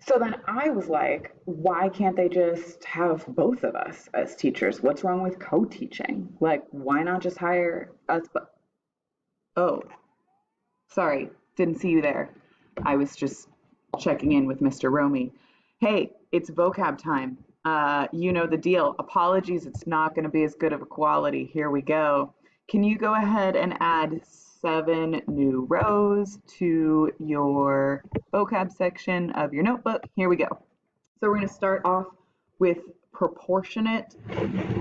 So then I was like, why can't they just have both of us as teachers? What's wrong with co-teaching? Like, why not just hire us? But oh, sorry, didn't see you there. I was just checking in with Mr. Romy. Hey, it's vocab time. You know the deal. Apologies, it's not going to be as good of a quality. Here we go. Can you go ahead and add 7 new rows to your vocab section of your notebook? Here we go. So we're going to start off with proportionate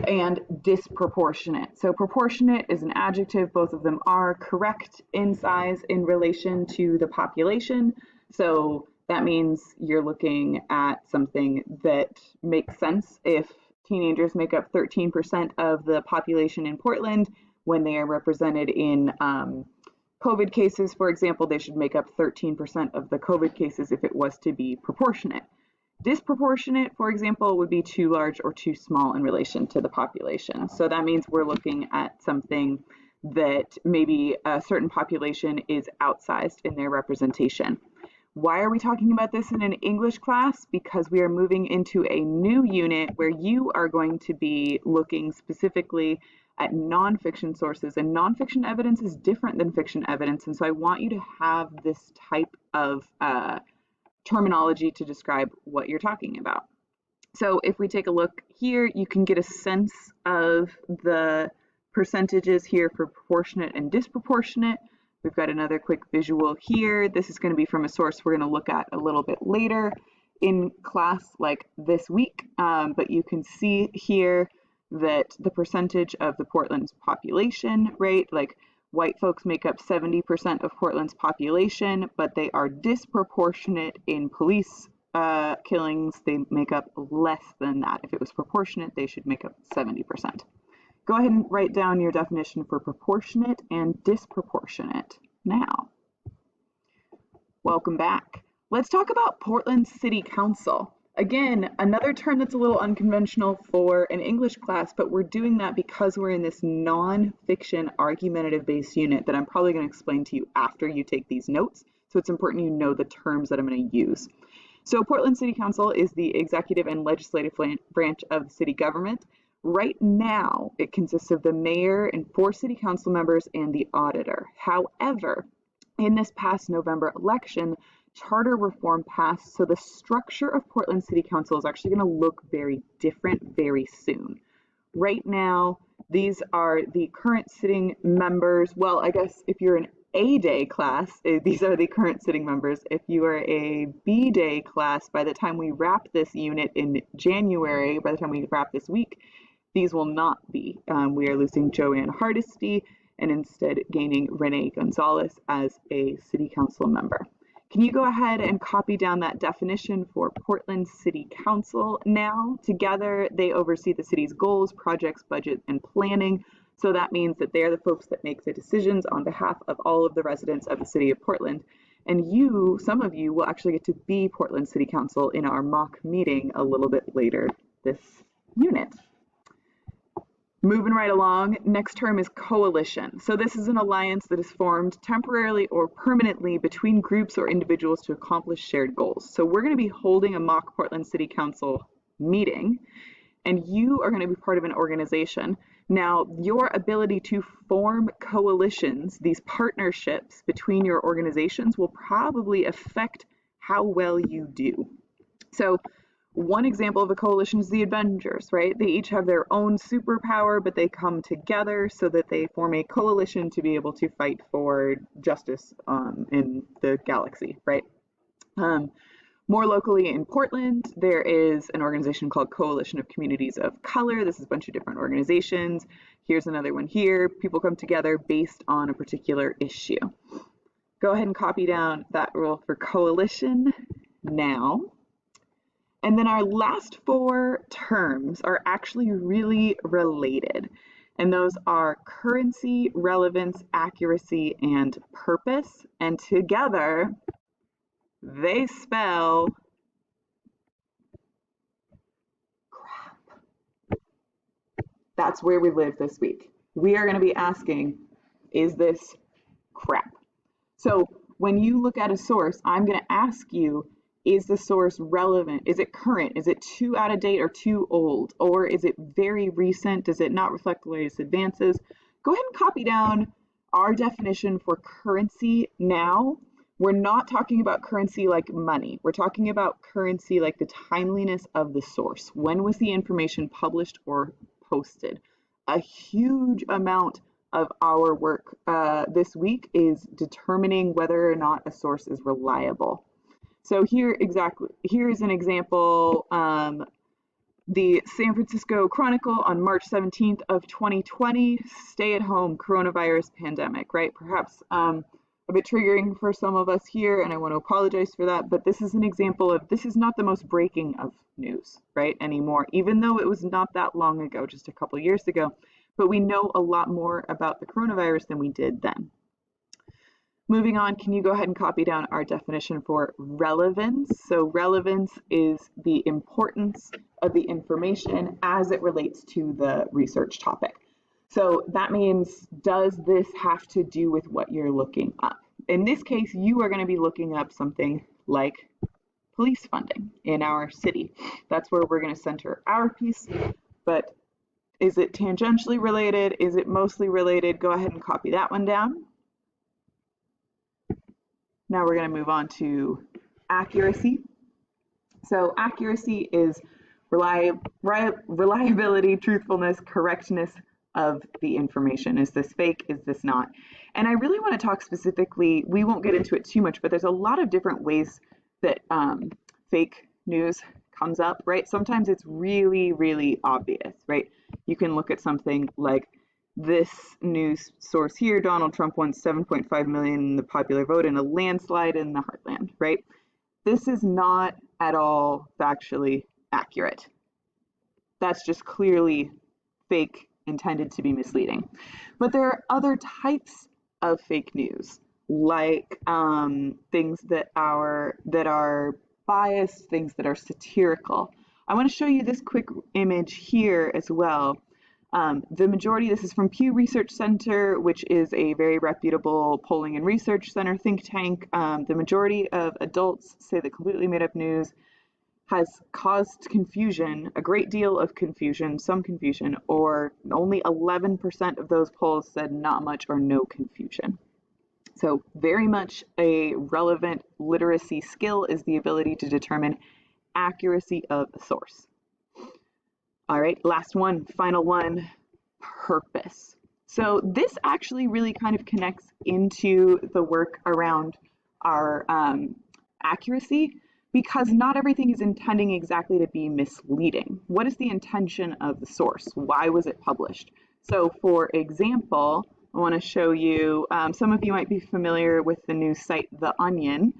and disproportionate. So proportionate is an adjective. Both of them are correct in size in relation to the population. So that means you're looking at something that makes sense. If teenagers make up 13% of the population in Portland, when they are represented in COVID cases, for example, they should make up 13% of the COVID cases if it was to be proportionate. Disproportionate, for example, would be too large or too small in relation to the population. So that means we're looking at something that maybe a certain population is outsized in their representation. Why are we talking about this in an English class? Because we are moving into a new unit where you are going to be looking specifically at nonfiction sources, and nonfiction evidence is different than fiction evidence, and so I want you to have this type of terminology to describe what you're talking about. So if we take a look here, you can get a sense of the percentages here for proportionate and disproportionate. We've got another quick visual here. This is going to be from a source we're going to look at a little bit later in class, like this week, but you can see here that the percentage of the Portland's population, right, like white folks make up 70% of Portland's population, but they are disproportionate in police killings. They make up less than that. If it was proportionate, they should make up 70%. Go ahead and write down your definition for proportionate and disproportionate now. Welcome back. Let's talk about Portland City Council. Again, another term that's a little unconventional for an English class, but we're doing that because we're in this non-fiction argumentative-based unit that I'm probably going to explain to you after you take these notes. So it's important you know the terms that I'm going to use. So Portland City Council is the executive and legislative branch of the city government. Right now, it consists of the mayor and 4 city council members and the auditor. However, in this past November election, charter reform passed, so the structure of Portland City Council is actually going to look very different very soon. Right now, these are the current sitting members. Well, I guess if you're an A-day class, these are the current sitting members. If you are a B-day class, by the time we wrap this unit in January, by the time we wrap this week, these will not be. We are losing Joanne Hardesty and instead gaining Renee Gonzalez as a city council member. Can you go ahead and copy down that definition for Portland City Council now? Together, they oversee the city's goals, projects, budget, and planning. So that means that they are the folks that make the decisions on behalf of all of the residents of the city of Portland. And you, some of you, will actually get to be Portland City Council in our mock meeting a little bit later this unit. Moving right along, next term is coalition. So this is an alliance that is formed temporarily or permanently between groups or individuals to accomplish shared goals. So we're going to be holding a mock Portland City Council meeting, and you are going to be part of an organization. Now, your ability to form coalitions, these partnerships between your organizations, will probably affect how well you do. So one example of a coalition is the Avengers, right? They each have their own superpower, but they come together so that they form a coalition to be able to fight for justice in the galaxy, right? More locally in Portland, there is an organization called Coalition of Communities of Color. This is a bunch of different organizations. Here's another one here. People come together based on a particular issue. Go ahead and copy down that rule for coalition now. And then our last 4 terms are actually really related. And those are currency, relevance, accuracy, and purpose. And together, they spell CRAAP. That's where we live this week. We are going to be asking, is this CRAAP? So when you look at a source, I'm going to ask you, Is the source relevant? Is it current? Is it too out of date or too old? Or is it very recent? Does it not reflect the latest advances? Go ahead and copy down our definition for currency now. We're not talking about currency like money. We're talking about currency like the timeliness of the source. When was the information published or posted? A huge amount of our work this week is determining whether or not a source is reliable. So here is an example. The San Francisco Chronicle on March 17th of 2020, stay-at-home coronavirus pandemic, right? Perhaps a bit triggering for some of us here, and I want to apologize for that, but this is an example of, this is not the most breaking of news, right, anymore, even though it was not that long ago, just a couple years ago, but we know a lot more about the coronavirus than we did then. Moving on, can you go ahead and copy down our definition for relevance? So relevance is the importance of the information as it relates to the research topic. So that means, does this have to do with what you're looking up? In this case, you are going to be looking up something like police funding in our city. That's where we're going to center our piece, but is it tangentially related? Is it mostly related? Go ahead and copy that one down. Now we're going to move on to accuracy. So accuracy is reliability, truthfulness, correctness of the information. Is this fake? Is this not? And I really want to talk specifically, we won't get into it too much, but there's a lot of different ways that fake news comes up, right? Sometimes it's really, really obvious, right? You can look at something like this news source here, Donald Trump won 7.5 million in the popular vote in a landslide in the heartland, right? This is not at all factually accurate. That's just clearly fake, intended to be misleading. But there are other types of fake news, like things that are biased, things that are satirical. I want to show you this quick image here as well. The majority, this is from Pew Research Center, which is a very reputable polling and research center think tank. The majority of adults say that completely made up news has caused confusion, a great deal of confusion, some confusion, or only 11% of those polls said not much or no confusion. So very much a relevant literacy skill is the ability to determine accuracy of a source. All right, last one, final one, purpose. So this actually really kind of connects into the work around our accuracy, because not everything is intending exactly to be misleading. What is the intention of the source? Why was it published? So for example, I want to show you, some of you might be familiar with the news site The Onion.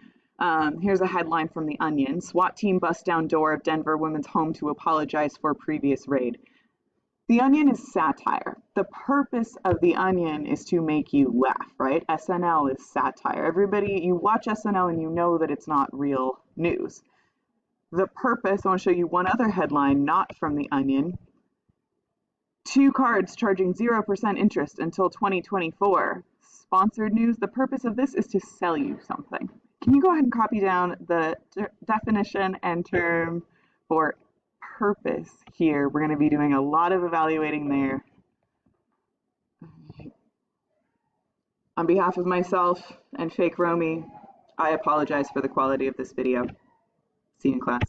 Here's a headline from The Onion. SWAT team busts down door of Denver woman's home to apologize for previous raid. The Onion is satire. The purpose of The Onion is to make you laugh, right? SNL is satire. Everybody, you watch SNL and you know that it's not real news. The purpose, I want to show you one other headline, not from The Onion. 2 cards charging 0% interest until 2024. Sponsored news. The purpose of this is to sell you something. Can you go ahead and copy down the definition and term for purpose here? We're going to be doing a lot of evaluating there. On behalf of myself and Fake Romy, I apologize for the quality of this video. See you in class.